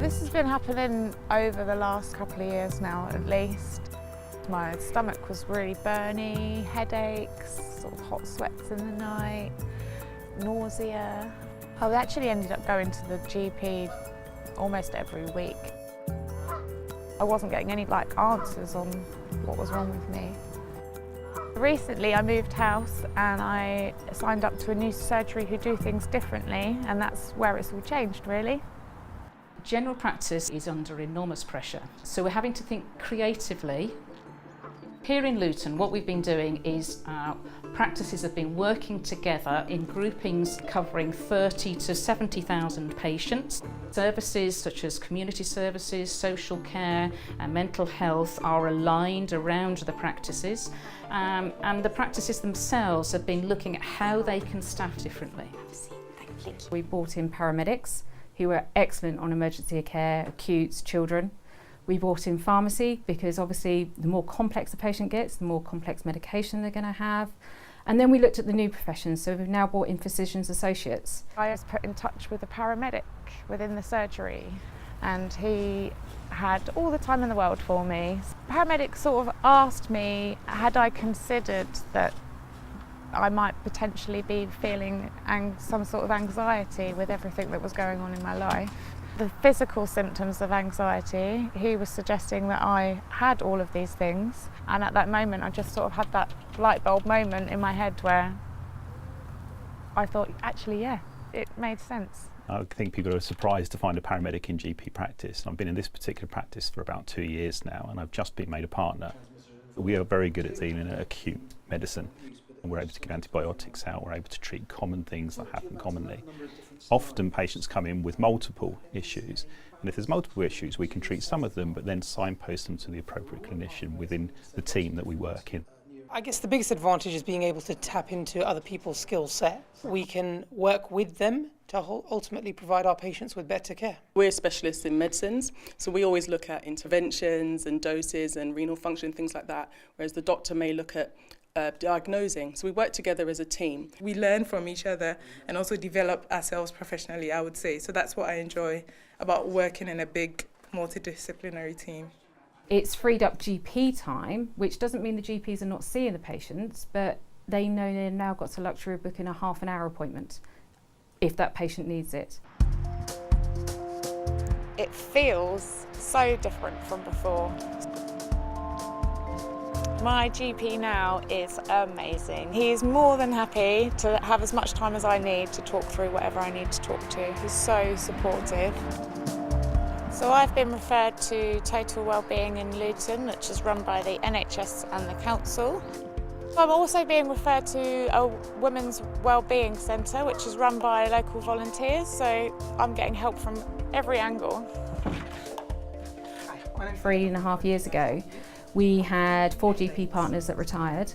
This has been happening over the last couple of years now, at least. My stomach was really burny, headaches, sort of hot sweats in the night, nausea. I actually ended up going to the GP almost every week. I wasn't getting any answers on what was wrong with me. Recently I moved house and I signed up to a new surgery who do things differently, and that's where it's all changed really. General practice is under enormous pressure, so we're having to think creatively. Here in Luton, what we've been doing is our practices have been working together in groupings covering 30 to 70,000 patients. Services such as community services, social care and mental health are aligned around the practices, and the practices themselves have been looking at how they can staff differently. We brought in paramedics who were excellent on emergency care, acutes, children. We brought in pharmacy because obviously the more complex the patient gets, the more complex medication they're going to have. And then we looked at the new professions, so we've now brought in physicians associates. I was put in touch with a paramedic within the surgery, and he had all the time in the world for me. The paramedic sort of asked me, had I considered that I might potentially be feeling some sort of anxiety with everything that was going on in my life. The physical symptoms of anxiety, he was suggesting that I had all of these things, and at that moment I just sort of had that light bulb moment in my head where I thought, actually, yeah, it made sense. I think people are surprised to find a paramedic in GP practice. I've been in this particular practice for about 2 years now, and I've just been made a partner. We are very good at dealing in acute medicine. And we're able to give antibiotics out, we're able to treat common things that happen commonly. Often patients come in with multiple issues, and if there's multiple issues we can treat some of them but then signpost them to the appropriate clinician within the team that we work in. I guess the biggest advantage is being able to tap into other people's skill set. We can work with them to ultimately provide our patients with better care. We're specialists in medicines, so we always look at interventions and doses and renal function, things like that, whereas the doctor may look at diagnosing. So we work together as a team. We learn from each other and also develop ourselves professionally, I would say. So that's what I enjoy about working in a big multidisciplinary team. It's freed up GP time, which doesn't mean the GPs are not seeing the patients, but they know they've now got the luxury of booking a half-an-hour appointment if that patient needs it. It feels so different from before. My GP now is amazing. He is more than happy to have as much time as I need to talk through whatever I need to talk to. He's so supportive. So I've been referred to Total Wellbeing in Luton, which is run by the NHS and the council. I'm also being referred to a women's wellbeing centre, which is run by local volunteers, so I'm getting help from every angle. 3.5 years ago, we had 4 GP partners that retired,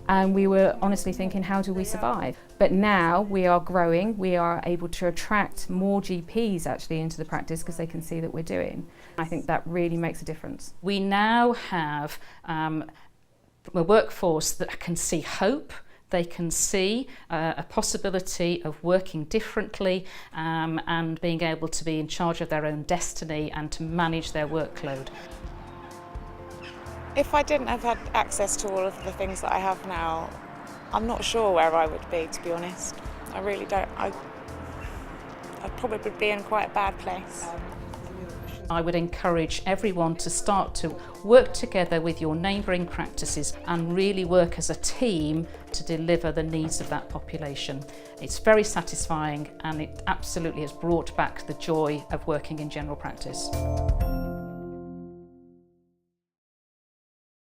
and we were honestly thinking, how do we survive? But now we are growing, we are able to attract more GPs actually into the practice because they can see that we're doing. I think that really makes a difference. We now have a workforce that can see hope. They can see a possibility of working differently and being able to be in charge of their own destiny and to manage their workload. If I didn't have had access to all of the things that I have now, I'm not sure where I would be, to be honest. I really don't. I'd probably be in quite a bad place. I would encourage everyone to start to work together with your neighbouring practices and really work as a team to deliver the needs of that population. It's very satisfying, and it absolutely has brought back the joy of working in general practice.